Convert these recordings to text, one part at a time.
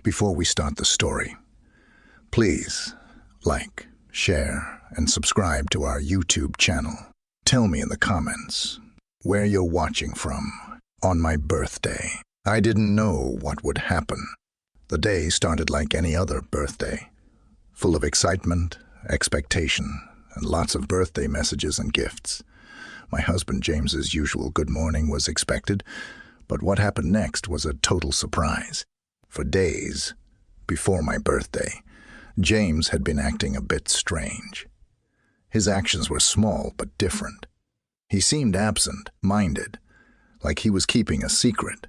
Before we start the story, please like, share, and subscribe to our YouTube channel. Tell me in the comments where you're watching from on my birthday. I didn't know what would happen. The day started like any other birthday, full of excitement, expectation, and lots of birthday messages and gifts. My husband James's usual good morning was expected, but what happened next was a total surprise. For days before my birthday, James had been acting a bit strange. His actions were small but different. He seemed absent-minded, like he was keeping a secret.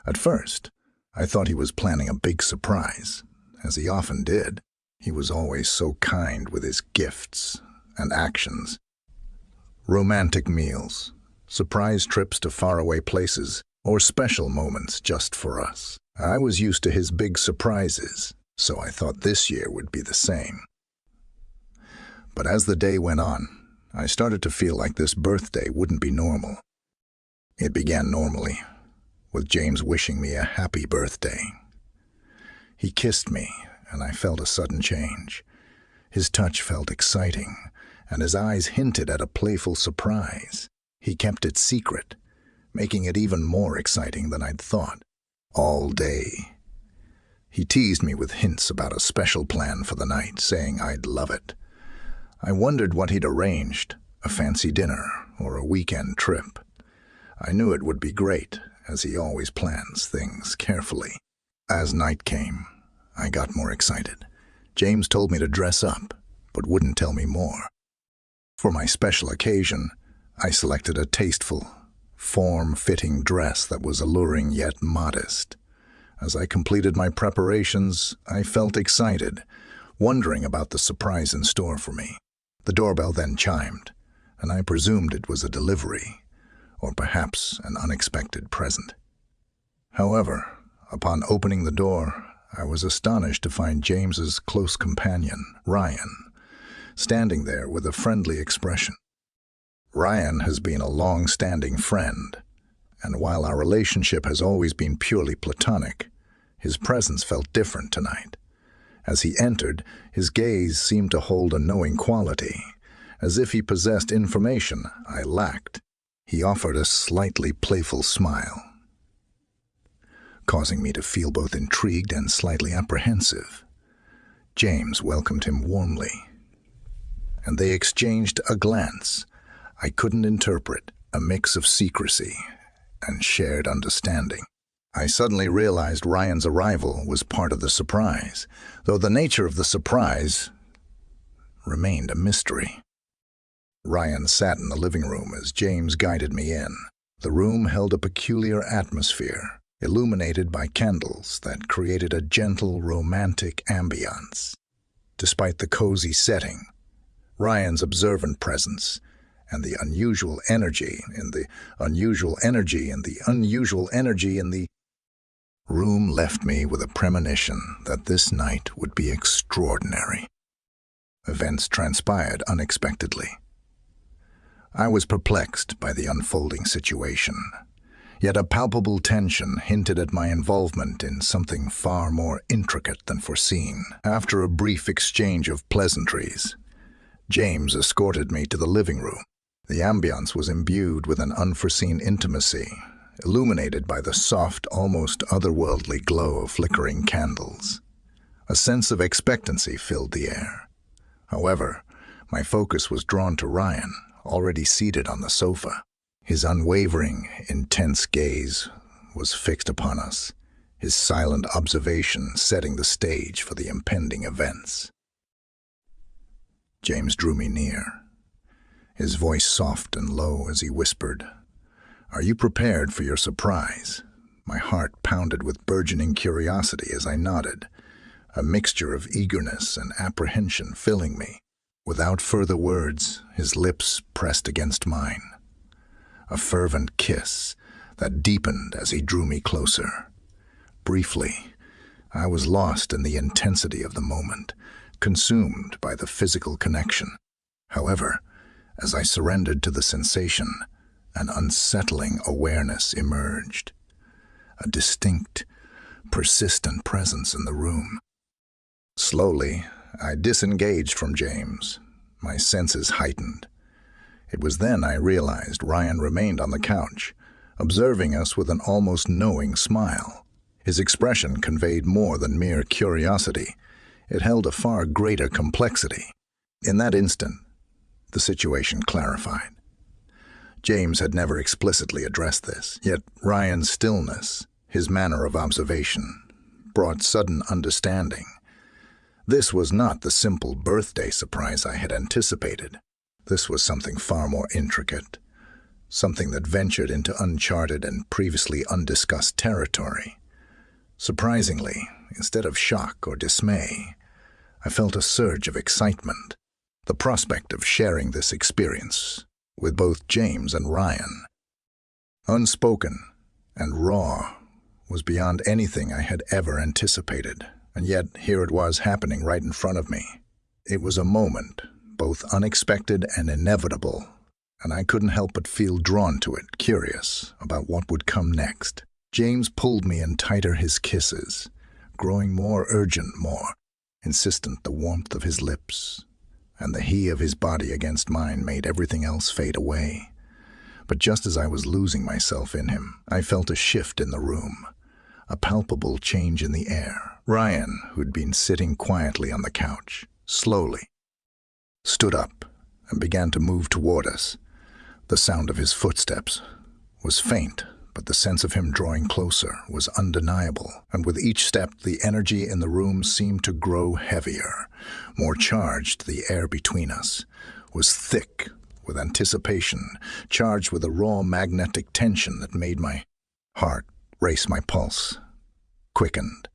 At first, I thought he was planning a big surprise, as he often did. He was always so kind with his gifts and actions. Romantic meals, surprise trips to faraway places, or special moments just for us. I was used to his big surprises, so I thought this year would be the same. But as the day went on, I started to feel like this birthday wouldn't be normal. It began normally, with James wishing me a happy birthday. He kissed me, and I felt a sudden change. His touch felt exciting, and his eyes hinted at a playful surprise. He kept it secret, making it even more exciting than I'd thought. All day, he teased me with hints about a special plan for the night, saying I'd love it. I wondered what he'd arranged, a fancy dinner or a weekend trip. I knew it would be great, as he always plans things carefully. As night came, I got more excited. James told me to dress up, but wouldn't tell me more. For my special occasion, I selected a tasteful, form-fitting dress that was alluring yet modest. As I completed my preparations, I felt excited, wondering about the surprise in store for me. The doorbell then chimed, and I presumed it was a delivery, or perhaps an unexpected present. However, upon opening the door, I was astonished to find James's close companion, Ryan, standing there with a friendly expression. Ryan has been a long-standing friend, and while our relationship has always been purely platonic, his presence felt different tonight. As he entered, his gaze seemed to hold a knowing quality, as if he possessed information I lacked. He offered a slightly playful smile, causing me to feel both intrigued and slightly apprehensive. James welcomed him warmly, and they exchanged a glance I couldn't interpret, a mix of secrecy and shared understanding. I suddenly realized Ryan's arrival was part of the surprise, though the nature of the surprise remained a mystery. Ryan sat in the living room as James guided me in. The room held a peculiar atmosphere, illuminated by candles that created a gentle, romantic ambiance. Despite the cozy setting, Ryan's observant presence and the unusual energy in the room left me with a premonition that this night would be extraordinary. Events transpired unexpectedly. I was perplexed by the unfolding situation, yet a palpable tension hinted at my involvement in something far more intricate than foreseen. After a brief exchange of pleasantries, James escorted me to the living room. The ambience was imbued with an unforeseen intimacy, illuminated by the soft, almost otherworldly glow of flickering candles. A sense of expectancy filled the air. However, my focus was drawn to Ryan, already seated on the sofa. His unwavering, intense gaze was fixed upon us, his silent observation setting the stage for the impending events. James drew me near, his voice soft and low as he whispered, "Are you prepared for your surprise?" My heart pounded with burgeoning curiosity as I nodded, a mixture of eagerness and apprehension filling me. Without further words, his lips pressed against mine, a fervent kiss that deepened as he drew me closer. Briefly, I was lost in the intensity of the moment, consumed by the physical connection. However, as I surrendered to the sensation, an unsettling awareness emerged. A distinct, persistent presence in the room. Slowly, I disengaged from James, my senses heightened. It was then I realized Ryan remained on the couch, observing us with an almost knowing smile. His expression conveyed more than mere curiosity. It held a far greater complexity. In that instant, the situation clarified. James had never explicitly addressed this, yet Ryan's stillness, his manner of observation, brought sudden understanding. This was not the simple birthday surprise I had anticipated. This was something far more intricate, something that ventured into uncharted and previously undiscussed territory. Surprisingly, instead of shock or dismay, I felt a surge of excitement, the prospect of sharing this experience with both James and Ryan. Unspoken and raw was beyond anything I had ever anticipated, and yet here it was happening right in front of me. It was a moment, both unexpected and inevitable, and I couldn't help but feel drawn to it, curious about what would come next. James pulled me in tighter, his kisses, growing more urgent, more insistent. The warmth of his lips and the he of his body against mine made everything else fade away. But just as I was losing myself in him, I felt a shift in the room, a palpable change in the air. Ryan, who'd been sitting quietly on the couch, slowly stood up and began to move toward us. The sound of his footsteps was faint, but the sense of him drawing closer was undeniable, and with each step the energy in the room seemed to grow heavier, more charged. The air between us was thick with anticipation, charged with a raw magnetic tension that made my heart race. My pulse quickened,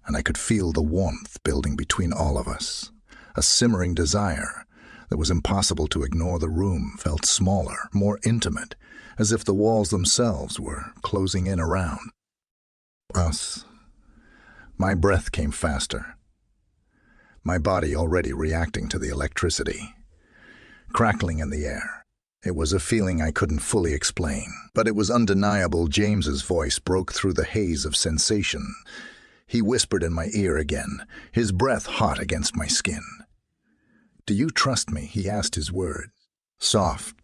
and I could feel the warmth building between all of us, a simmering desire that was impossible to ignore. The room felt smaller, more intimate, as if the walls themselves were closing in around us. My breath came faster, my body already reacting to the electricity, crackling in the air. It was a feeling I couldn't fully explain, but it was undeniable. James's voice broke through the haze of sensation. He whispered in my ear again, his breath hot against my skin. "Do you trust me?" He asked, his words soft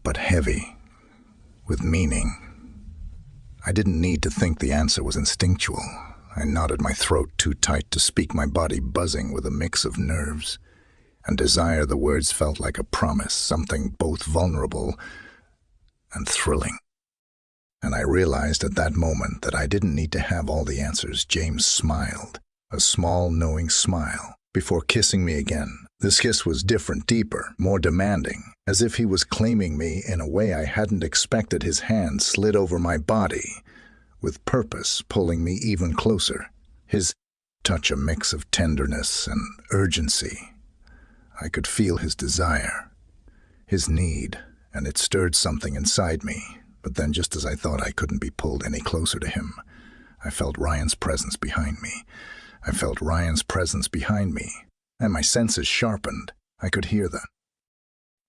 but heavy, with meaning. I didn't need to think. The answer was instinctual. I nodded, my throat too tight to speak, my body buzzing with a mix of nerves and desire. The words felt like a promise, something both vulnerable and thrilling. And I realized at that moment that I didn't need to have all the answers. James smiled, a small, knowing smile, before kissing me again. This kiss was different, deeper, more demanding, as if he was claiming me in a way I hadn't expected. His hand slid over my body, with purpose, pulling me even closer. His touch a mix of tenderness and urgency. I could feel his desire, his need, and it stirred something inside me. But then, just as I thought I couldn't be pulled any closer to him, I felt Ryan's presence behind me. I felt Ryan's presence behind me, and my senses sharpened. I could hear the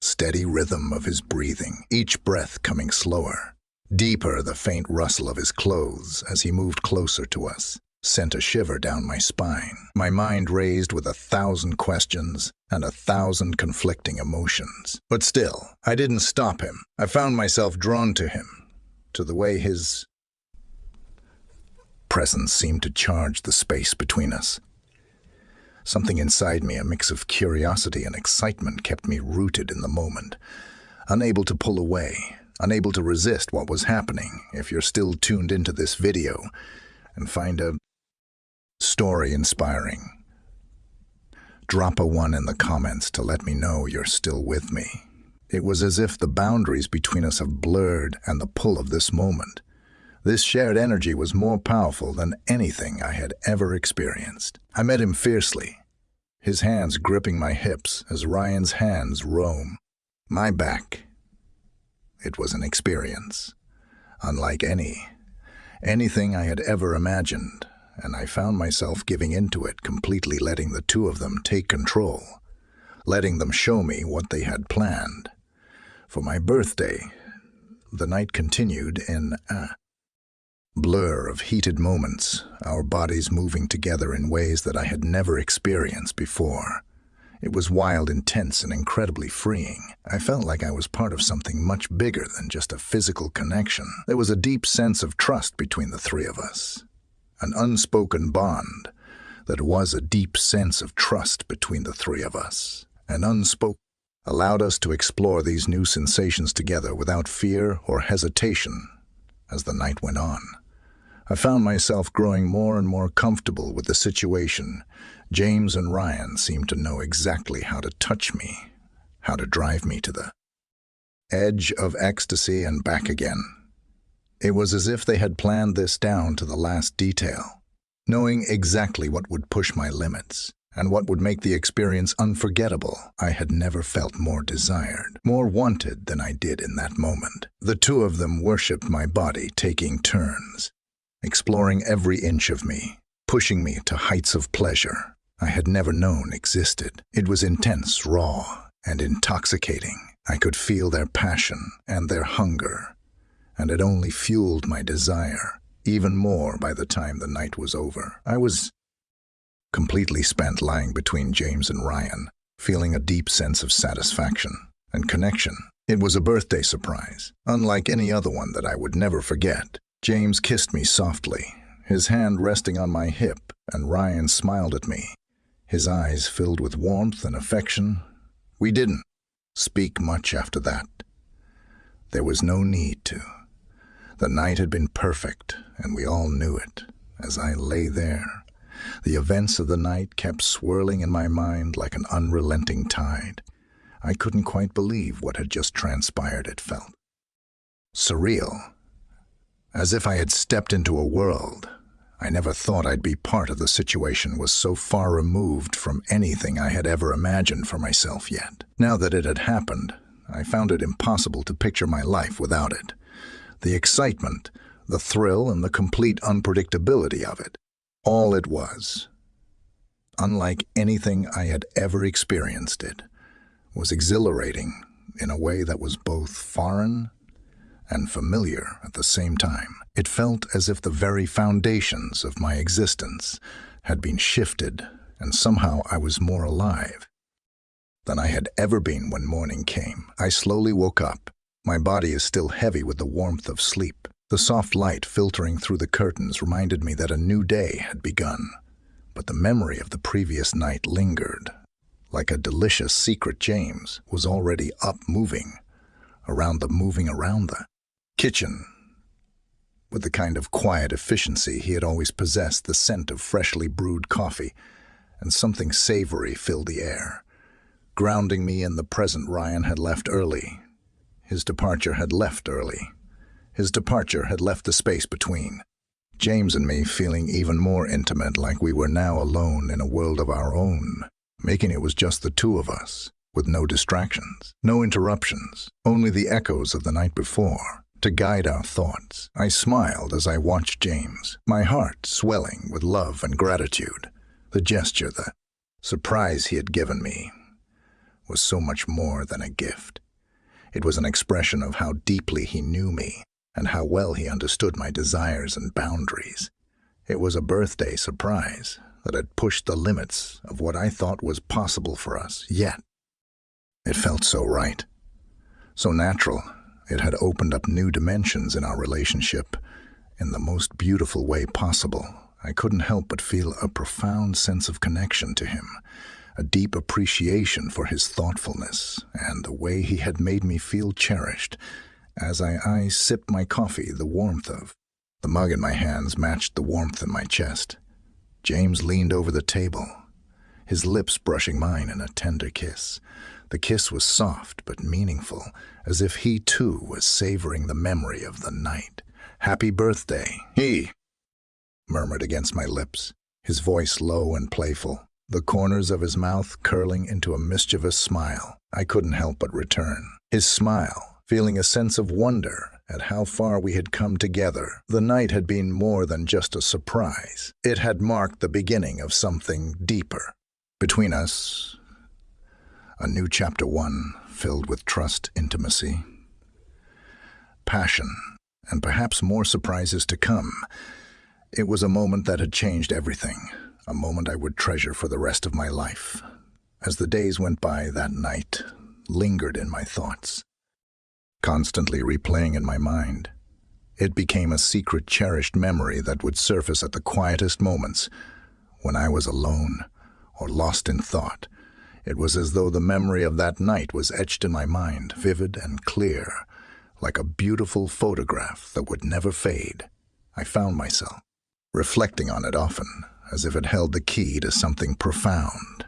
steady rhythm of his breathing, each breath coming slower. Deeper, the faint rustle of his clothes as he moved closer to us sent a shiver down my spine. My mind raised with 1,000 questions and 1,000 conflicting emotions. But still, I didn't stop him. I found myself drawn to him, to the way his presence seemed to charge the space between us. Something inside me, a mix of curiosity and excitement, kept me rooted in the moment, unable to pull away, unable to resist what was happening. If you're still tuned into this video and find a story inspiring, drop a 1 in the comments to let me know you're still with me. It was as if the boundaries between us have blurred, and the pull of this moment, this shared energy, was more powerful than anything I had ever experienced. I met him fiercely, his hands gripping my hips as Ryan's hands roam my back. It was an experience unlike anything I had ever imagined, and I found myself giving into it completely, letting the two of them take control, letting them show me what they had planned. For my birthday, the night continued in blur of heated moments, our bodies moving together in ways that I had never experienced before. It was wild, intense, and incredibly freeing. I felt like I was part of something much bigger than just a physical connection. There was a deep sense of trust between the three of us. An unspoken bond. That was a deep sense of trust between the three of us. An unspoken allowed us to explore these new sensations together without fear or hesitation as the night went on. I found myself growing more and more comfortable with the situation. James and Ryan seemed to know exactly how to touch me, how to drive me to the edge of ecstasy and back again. It was as if they had planned this down to the last detail, knowing exactly what would push my limits and what would make the experience unforgettable. I had never felt more desired, more wanted than I did in that moment. The two of them worshipped my body, taking turns, exploring every inch of me, pushing me to heights of pleasure I had never known existed. It was intense, raw, and intoxicating. I could feel their passion and their hunger, and it only fueled my desire even more by the time the night was over. I was completely spent lying between James and Ryan, feeling a deep sense of satisfaction and connection. It was a birthday surprise, unlike any other one that I would never forget. James kissed me softly, his hand resting on my hip, and Ryan smiled at me, his eyes filled with warmth and affection. We didn't speak much after that. There was no need to. The night had been perfect, and we all knew it. As I lay there, the events of the night kept swirling in my mind like an unrelenting tide. I couldn't quite believe what had just transpired. It felt surreal, as if I had stepped into a world I never thought I'd be part of. The situation was so far removed from anything I had ever imagined for myself yet. Now that it had happened, I found it impossible to picture my life without it. The excitement, the thrill, and the complete unpredictability of it. All it was, unlike anything I had ever experienced, it was exhilarating in a way that was both foreign and familiar at the same time. It felt as if the very foundations of my existence had been shifted, and somehow I was more alive than I had ever been. When morning came, I slowly woke up. My body is still heavy with the warmth of sleep. The soft light filtering through the curtains reminded me that a new day had begun, but the memory of the previous night lingered. Like a delicious secret, James was already up, moving around the kitchen with the kind of quiet efficiency he had always possessed. The scent of freshly brewed coffee and something savory filled the air, grounding me in the present. Ryan had left early. His departure had left the space between James and me feeling even more intimate, like we were now alone in a world of our own, making it was just the two of us, with no distractions, no interruptions, only the echoes of the night before to guide our thoughts. I smiled as I watched James, my heart swelling with love and gratitude. The gesture, the surprise he had given me, was so much more than a gift. It was an expression of how deeply he knew me and how well he understood my desires and boundaries. It was a birthday surprise that had pushed the limits of what I thought was possible for us, yet it felt so right, so natural. It had opened up new dimensions in our relationship in the most beautiful way possible. I couldn't help but feel a profound sense of connection to him, a deep appreciation for his thoughtfulness and the way he had made me feel cherished. As I sipped my coffee, the warmth of the mug in my hands matched the warmth in my chest. James leaned over the table, his lips brushing mine in a tender kiss. The kiss was soft but meaningful, as if he too was savoring the memory of the night. "Happy birthday," he murmured against my lips, his voice low and playful, the corners of his mouth curling into a mischievous smile. I couldn't help but return his smile, feeling a sense of wonder at how far we had come together. The night had been more than just a surprise. It had marked the beginning of something deeper between us, a new chapter, one filled with trust, intimacy, passion, and perhaps more surprises to come. It was a moment that had changed everything, a moment I would treasure for the rest of my life. As the days went by, that night lingered in my thoughts, constantly replaying in my mind. It became a secret, cherished memory that would surface at the quietest moments, when I was alone or lost in thought. It was as though the memory of that night was etched in my mind, vivid and clear, like a beautiful photograph that would never fade. I found myself reflecting on it often, as if it held the key to something profound,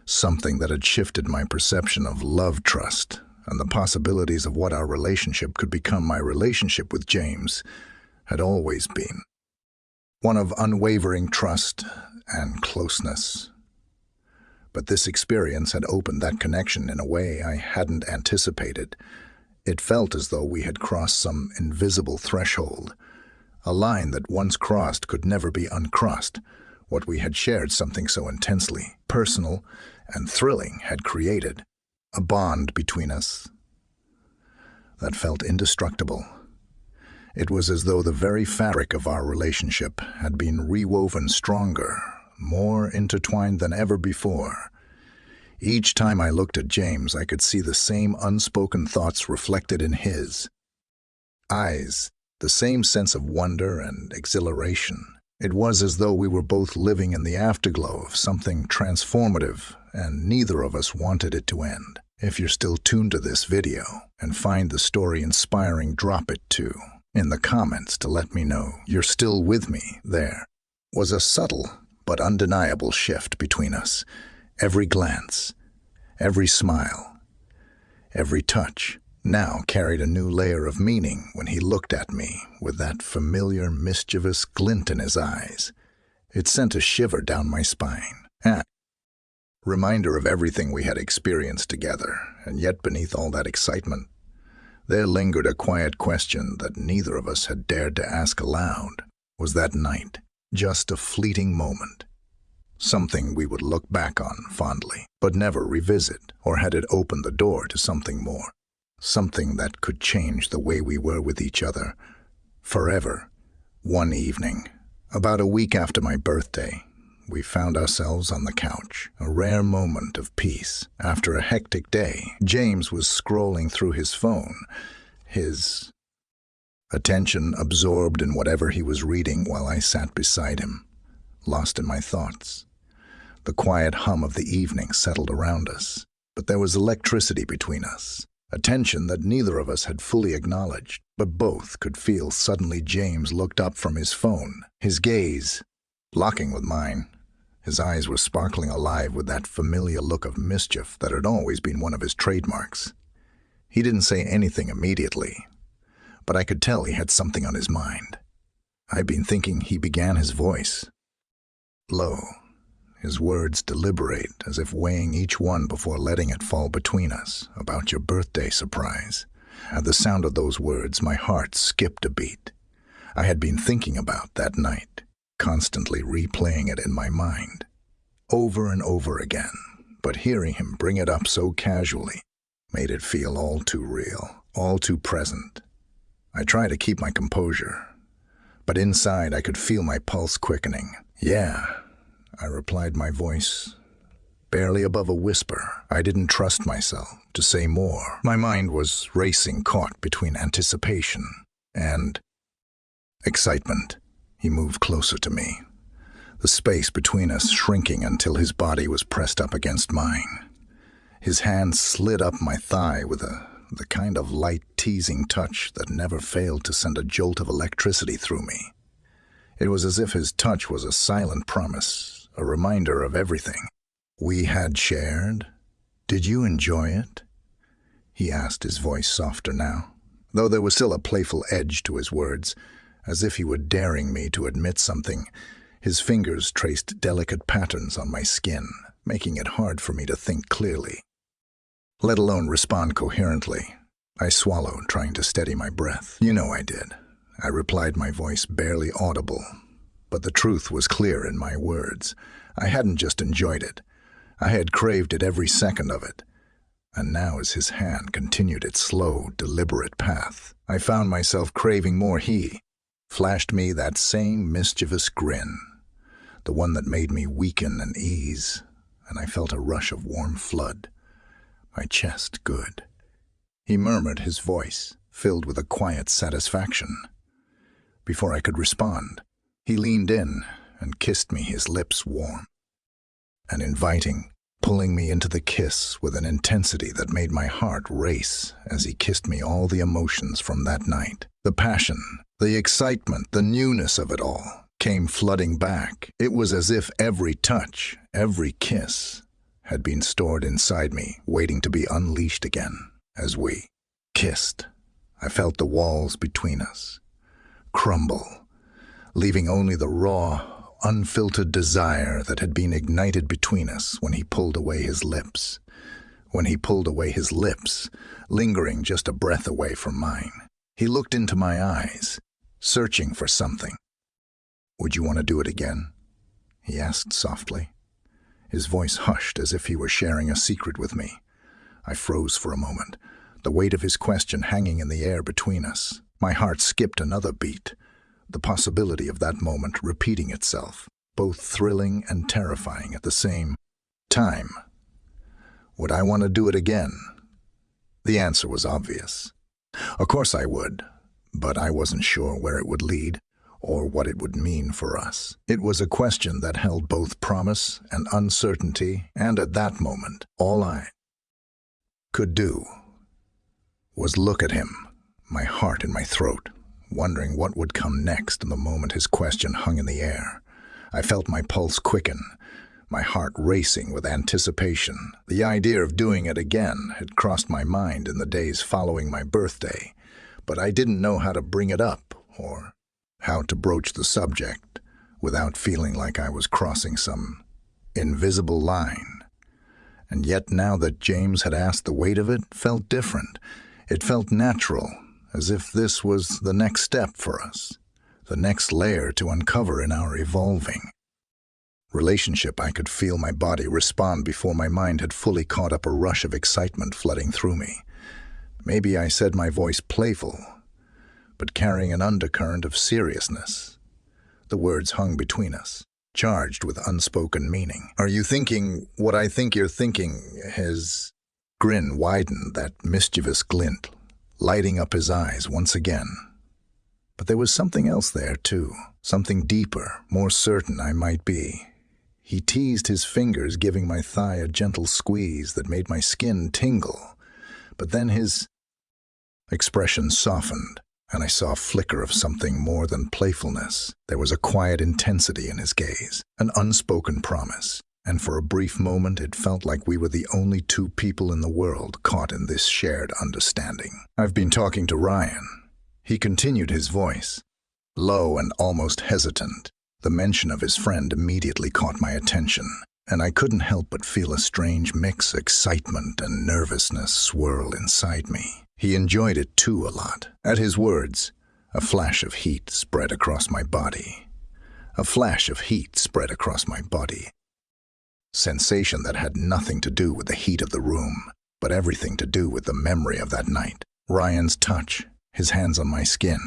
something that had shifted my perception of love, trust, and the possibilities of what our relationship could become. My relationship with James had always been one of unwavering trust and closeness. But this experience had opened that connection in a way I hadn't anticipated. It felt as though we had crossed some invisible threshold, a line that once crossed could never be uncrossed. What we had shared, something so intensely personal and thrilling, had created a bond between us that felt indestructible. It was as though the very fabric of our relationship had been rewoven stronger, more intertwined than ever before. Each time I looked at James, I could see the same unspoken thoughts reflected in his eyes, the same sense of wonder and exhilaration. It was as though we were both living in the afterglow of something transformative, and neither of us wanted it to end. If you're still tuned to this video and find the story inspiring, drop it too in the comments to let me know you're still with me. There was a subtle but undeniable shift between us. Every glance, every smile, every touch now carried a new layer of meaning when he looked at me with that familiar, mischievous glint in his eyes. It sent a shiver down my spine. Reminder of everything we had experienced together, and yet beneath all that excitement, there lingered a quiet question that neither of us had dared to ask aloud. Was that night just a fleeting moment? Something we would look back on fondly, but never revisit, or had it opened the door to something more? Something that could change the way we were with each other forever. One evening, about a week after my birthday, we found ourselves on the couch, a rare moment of peace. After a hectic day, James was scrolling through his phone, his attention absorbed in whatever he was reading, while I sat beside him, lost in my thoughts. The quiet hum of the evening settled around us, but there was electricity between us, a tension that neither of us had fully acknowledged, but both could feel. Suddenly James looked up from his phone, his gaze locking with mine. His eyes were sparkling alive with that familiar look of mischief that had always been one of his trademarks. He didn't say anything immediately, but I could tell he had something on his mind. I'd been thinking. He began, his voice low, his words deliberate, as if weighing each one before letting it fall between us. About your birthday surprise. At the sound of those words, my heart skipped a beat. I had been thinking about that night, constantly replaying it in my mind, over and over again, but hearing him bring it up so casually made it feel all too real, all too present. I tried to keep my composure, but inside I could feel my pulse quickening. "Yeah," I replied, my voice barely above a whisper. I didn't trust myself to say more. My mind was racing, caught between anticipation and excitement. He moved closer to me, the space between us shrinking until his body was pressed up against mine. His hand slid up my thigh with the kind of light, teasing touch that never failed to send a jolt of electricity through me. It was as if his touch was a silent promise, a reminder of everything we had shared. "Did you enjoy it?" he asked, his voice softer now, though there was still a playful edge to his words, as if he were daring me to admit something. His fingers traced delicate patterns on my skin, making it hard for me to think clearly, let alone respond coherently. I swallowed, trying to steady my breath. "You know I did," I replied, my voice barely audible, but the truth was clear in my words. I hadn't just enjoyed it. I had craved it, every second of it. And now as his hand continued its slow, deliberate path, I found myself craving more. He flashed me that same mischievous grin, the one that made me weaken and ease, and I felt a rush of warm flood. My chest good. He murmured, his voice filled with a quiet satisfaction. Before I could respond, he leaned in and kissed me, his lips warm and inviting, pulling me into the kiss with an intensity that made my heart race as he kissed me. All the emotions from that night, the passion, the excitement, the newness of it all, came flooding back. It was as if every touch, every kiss, had been stored inside me, waiting to be unleashed again. As we kissed, I felt the walls between us crumble, leaving only the raw, unfiltered desire that had been ignited between us when he pulled away his lips. When he pulled away his lips, lingering just a breath away from mine. He looked into my eyes, searching for something. "Would you want to do it again?" he asked softly. His voice hushed as if he were sharing a secret with me. I froze for a moment, the weight of his question hanging in the air between us. My heart skipped another beat, the possibility of that moment repeating itself, both thrilling and terrifying at the same time. Would I want to do it again? The answer was obvious. Of course I would, but I wasn't sure where it would lead or what it would mean for us. It was a question that held both promise and uncertainty, and at that moment, all I could do was look at him, my heart in my throat, wondering what would come next. In the moment his question hung in the air, I felt my pulse quicken, my heart racing with anticipation. The idea of doing it again had crossed my mind in the days following my birthday, but I didn't know how to bring it up or how to broach the subject without feeling like I was crossing some invisible line. And yet now that James had asked, the weight of it felt different. It felt natural, as if this was the next step for us, the next layer to uncover in our evolving relationship. I could feel my body respond before my mind had fully caught up, a rush of excitement flooding through me. Maybe I said my voice playful, but carrying an undercurrent of seriousness. The words hung between us, charged with unspoken meaning. "Are you thinking what I think you're thinking?" His grin widened, that mischievous glint lighting up his eyes once again. But there was something else there, too, something deeper, more certain I might be. He teased, his fingers giving my thigh a gentle squeeze that made my skin tingle. But then his expression softened, and I saw a flicker of something more than playfulness. There was a quiet intensity in his gaze, an unspoken promise. And for a brief moment it felt like we were the only two people in the world caught in this shared understanding. "I've been talking to Ryan," he continued, his voice low and almost hesitant. The mention of his friend immediately caught my attention, and I couldn't help but feel a strange mix, excitement and nervousness, swirl inside me. He enjoyed it too a lot. At his words, a flash of heat spread across my body. A flash of heat spread across my body. Sensation that had nothing to do with the heat of the room, but everything to do with the memory of that night. Ryan's touch, his hands on my skin,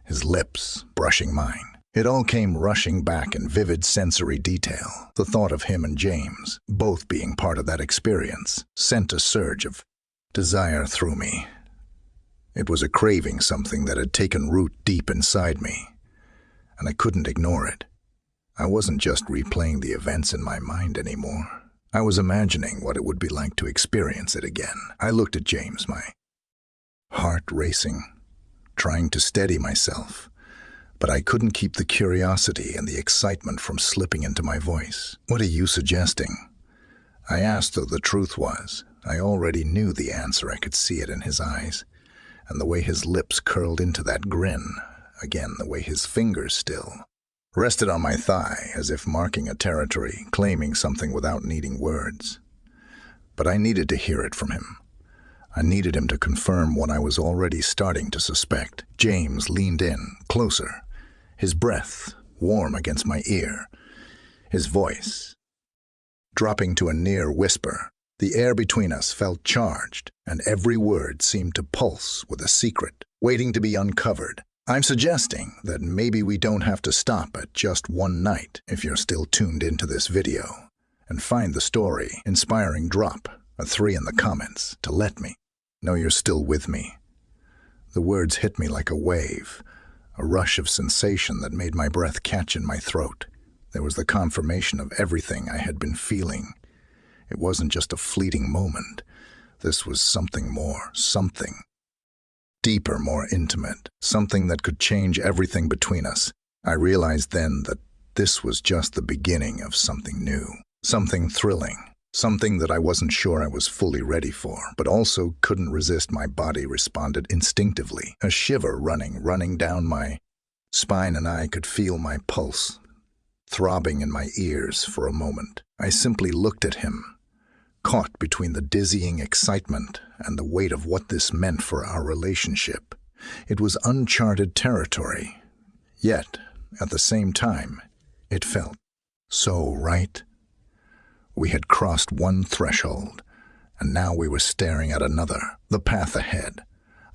his lips brushing mine. It all came rushing back in vivid sensory detail. The thought of him and James, both being part of that experience, sent a surge of desire through me. It was a craving, something that had taken root deep inside me, and I couldn't ignore it. I wasn't just replaying the events in my mind anymore. I was imagining what it would be like to experience it again. I looked at James, my heart racing, trying to steady myself, but I couldn't keep the curiosity and the excitement from slipping into my voice. "What are you suggesting?" I asked, though the truth was, I already knew the answer. I could see it in his eyes, and the way his lips curled into that grin, again the way his fingers still rested on my thigh, as if marking a territory, claiming something without needing words. But I needed to hear it from him. I needed him to confirm what I was already starting to suspect. James leaned in, closer, his breath warm against my ear, his voice dropping to a near whisper. The air between us felt charged, and every word seemed to pulse with a secret, waiting to be uncovered. I'm suggesting that maybe we don't have to stop at just one night if you're still tuned into this video, and find the story inspiring. Drop a 3 in the comments to let me know you're still with me. The words hit me like a wave, a rush of sensation that made my breath catch in my throat. There was the confirmation of everything I had been feeling. It wasn't just a fleeting moment. This was something more, something deeper, more intimate, something that could change everything between us. I realized then that this was just the beginning of something new, something thrilling, something that I wasn't sure I was fully ready for, but also couldn't resist. My body responded instinctively, a shiver running down my spine, and I could feel my pulse throbbing in my ears. For a moment, I simply looked at him, caught between the dizzying excitement and the weight of what this meant for our relationship. It was uncharted territory, yet, at the same time, it felt so right. We had crossed one threshold, and now we were staring at another, the path ahead.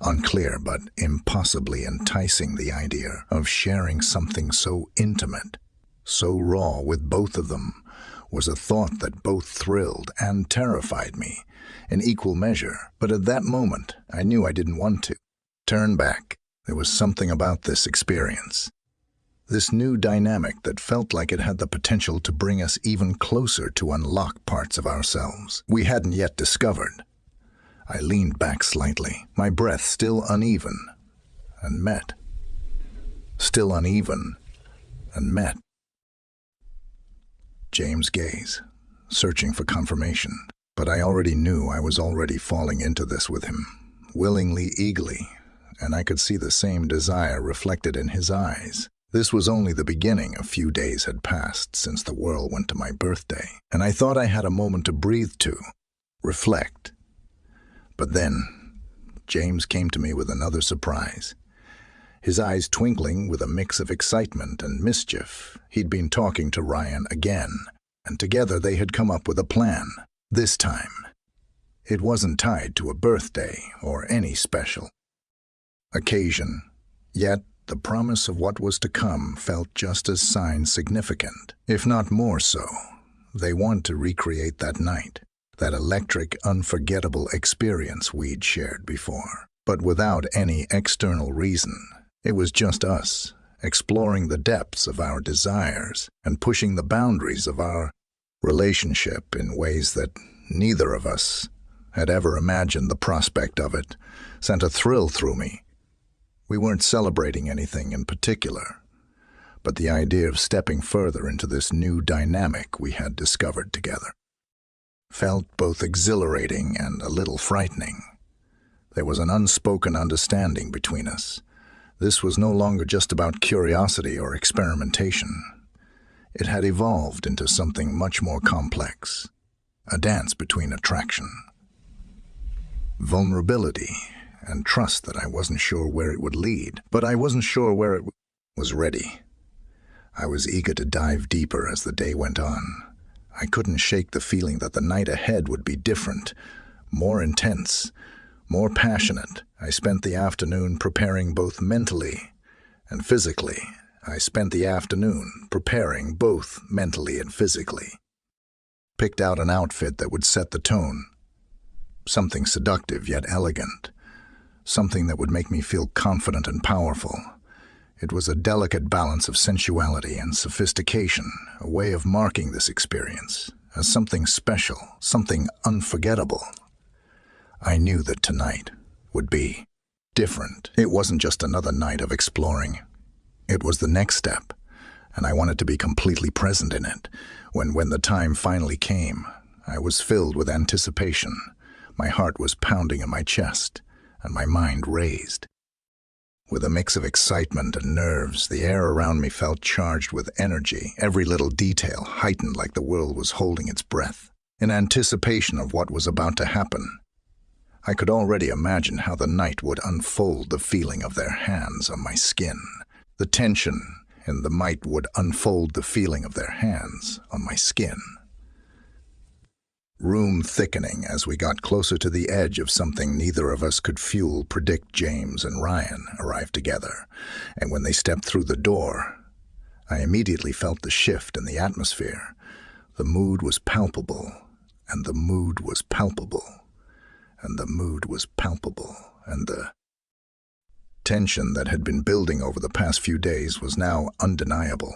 Unclear but impossibly enticing, the idea of sharing something so intimate, so raw with both of them, was a thought that both thrilled and terrified me in equal measure. But at that moment, I knew I didn't want to turn back. There was something about this experience, this new dynamic, that felt like it had the potential to bring us even closer to unlock parts of ourselves we hadn't yet discovered. I leaned back slightly, my breath still uneven, and met. Still uneven, and met. James' gaze, searching for confirmation. But I already knew I was already falling into this with him, willingly, eagerly, and I could see the same desire reflected in his eyes. This was only the beginning. A few days had passed since the whirl went to my birthday, and I thought I had a moment to breathe, to reflect. But then, James came to me with another surprise. His eyes twinkling with a mix of excitement and mischief. He'd been talking to Ryan again, and together they had come up with a plan. This time, it wasn't tied to a birthday or any special occasion, yet the promise of what was to come felt just as significant, if not more so. They want to recreate that night, that electric, unforgettable experience we'd shared before, but without any external reason. It was just us, exploring the depths of our desires and pushing the boundaries of our relationship in ways that neither of us had ever imagined. The prospect of it sent a thrill through me. We weren't celebrating anything in particular, but the idea of stepping further into this new dynamic we had discovered together felt both exhilarating and a little frightening. There was an unspoken understanding between us. This was no longer just about curiosity or experimentation. It had evolved into something much more complex, a dance between attraction, vulnerability, and trust that I wasn't sure where it would lead, but I wasn't sure where it was ready. I was eager to dive deeper as the day went on. I couldn't shake the feeling that the night ahead would be different, more intense, more passionate. I spent the afternoon preparing both mentally and physically. Picked out an outfit that would set the tone, something seductive yet elegant, something that would make me feel confident and powerful. It was a delicate balance of sensuality and sophistication, a way of marking this experience as something special, something unforgettable. I knew that tonight would be different. It wasn't just another night of exploring. It was the next step, and I wanted to be completely present in it. When the time finally came, I was filled with anticipation. My heart was pounding in my chest, and my mind raised. With a mix of excitement and nerves, the air around me felt charged with energy, every little detail heightened like the world was holding its breath, in anticipation of what was about to happen. I could already imagine how the night would unfold, the feeling of their hands on my skin. The tension in the night would unfold, the feeling of their hands on my skin. room thickening as we got closer to the edge of something neither of us could fuel. Predict James and Ryan arrived together, and when they stepped through the door, I immediately felt the shift in the atmosphere. The mood was palpable, and the mood was palpable, and the mood was palpable, and the tension that had been building over the past few days was now undeniable.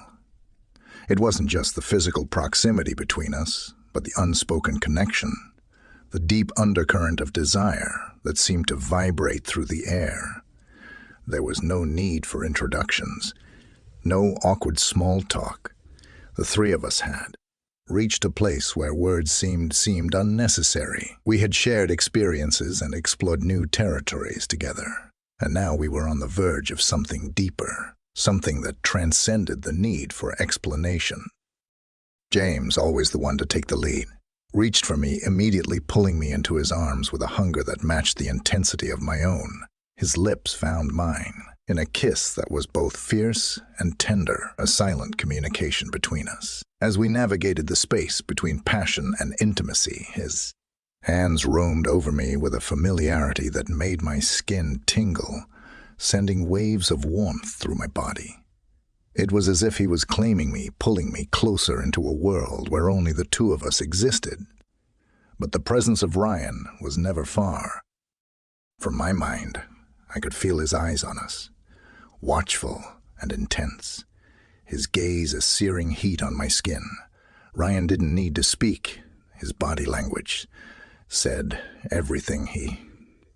It wasn't just the physical proximity between us, but the unspoken connection, the deep undercurrent of desire that seemed to vibrate through the air. There was no need for introductions, no awkward small talk. The three of us had reached a place where words seemed unnecessary. We had shared experiences and explored new territories together, and now we were on the verge of something deeper, something that transcended the need for explanation. James, always the one to take the lead, reached for me, immediately pulling me into his arms with a hunger that matched the intensity of my own. His lips found mine in a kiss that was both fierce and tender, a silent communication between us. As we navigated the space between passion and intimacy, his hands roamed over me with a familiarity that made my skin tingle, sending waves of warmth through my body. It was as if he was claiming me, pulling me closer into a world where only the two of us existed. But the presence of Ryan was never far. From my mind, I could feel his eyes on us, watchful and intense, his gaze a searing heat on my skin. Ryan didn't need to speak. His body language said everything.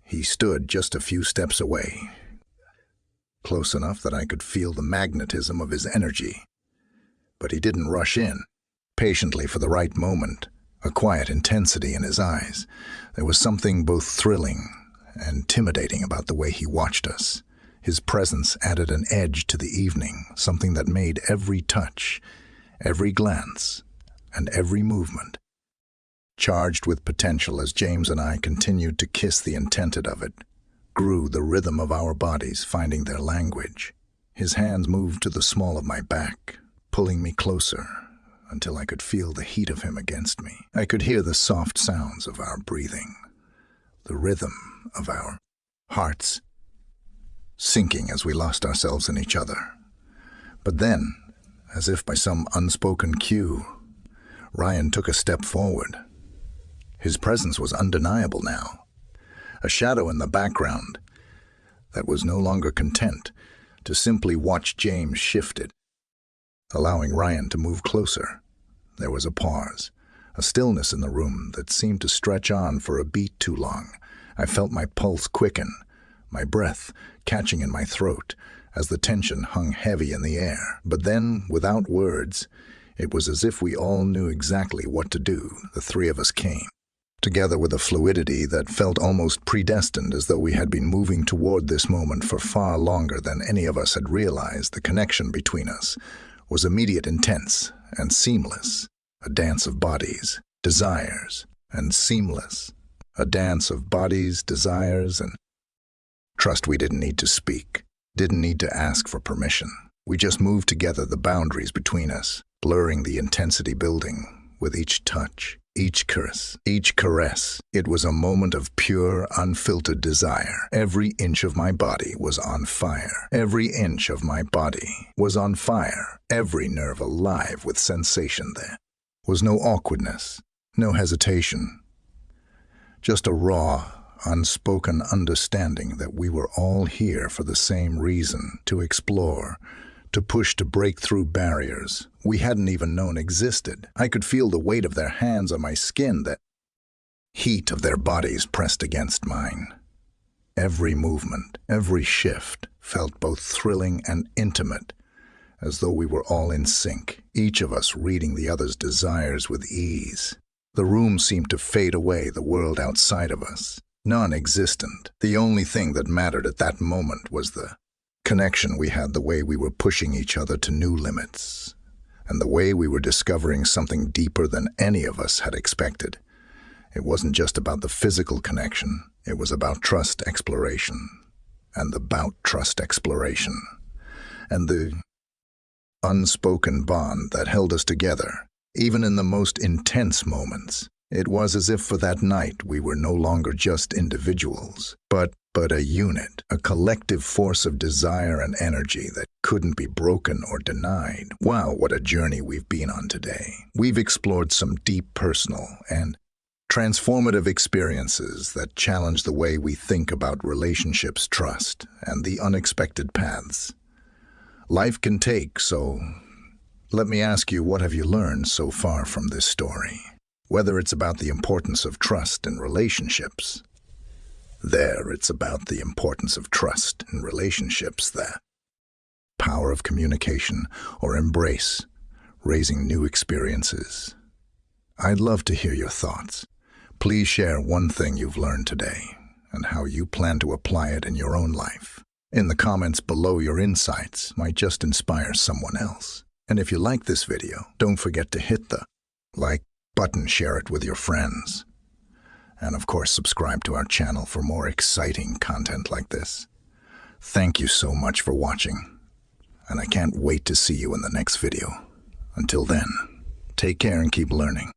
He stood just a few steps away, close enough that I could feel the magnetism of his energy. But he didn't rush in, patiently for the right moment, a quiet intensity in his eyes. There was something both thrilling and intimidating about the way he watched us. His presence added an edge to the evening, something that made every touch, every glance, and every movement charged with potential. As James and I continued to kiss, the intent of it grew, the rhythm of our bodies finding their language. His hands moved to the small of my back, pulling me closer until I could feel the heat of him against me. I could hear the soft sounds of our breathing, the rhythm of our hearts sinking as we lost ourselves in each other. But then, as if by some unspoken cue, Ryan took a step forward. His presence was undeniable now, a shadow in the background that was no longer content to simply watch. James shifted, allowing Ryan to move closer. There was a pause, a stillness in the room that seemed to stretch on for a beat too long. I felt my pulse quicken, my breath catching in my throat as the tension hung heavy in the air. But then, without words, it was as if we all knew exactly what to do. The three of us came together with a fluidity that felt almost predestined, as though we had been moving toward this moment for far longer than any of us had realized. The connection between us was immediate, intense, and seamless. A dance of bodies, desires, and seamless. A dance of bodies, desires, and trust. We didn't need to speak, didn't need to ask for permission. We just moved together, the boundaries between us blurring, the intensity building with each touch, each kiss, each caress. It was a moment of pure, unfiltered desire. Every inch of my body was on fire. Every inch of my body was on fire. Every nerve alive with sensation. There was no awkwardness, no hesitation. Just a raw, unspoken understanding that we were all here for the same reason, to explore, to push, to break through barriers we hadn't even known existed. I could feel the weight of their hands on my skin, the heat of their bodies pressed against mine. Every movement, every shift felt both thrilling and intimate, as though we were all in sync, each of us reading the other's desires with ease. The room seemed to fade away, the world outside of us non-existent. The only thing that mattered at that moment was the connection we had, the way we were pushing each other to new limits, and the way we were discovering something deeper than any of us had expected. It wasn't just about the physical connection, it was about trust exploration, and about trust exploration, and the unspoken bond that held us together, even in the most intense moments. It was as if for that night we were no longer just individuals, but a unit, a collective force of desire and energy that couldn't be broken or denied. Wow, what a journey we've been on today. We've explored some deep personal and transformative experiences that challenge the way we think about relationships, trust, and the unexpected paths life can take. So let me ask you, what have you learned so far from this story? Whether it's about the importance of trust in relationships, it's about the importance of trust in relationships, the power of communication, or embrace, raising new experiences. I'd love to hear your thoughts. Please share one thing you've learned today and how you plan to apply it in your own life. In the comments below, your insights might just inspire someone else. And if you like this video, don't forget to hit the like button, share it with your friends, and of course subscribe to our channel for more exciting content like this. Thank you so much for watching, and I can't wait to see you in the next video. Until then, take care and keep learning.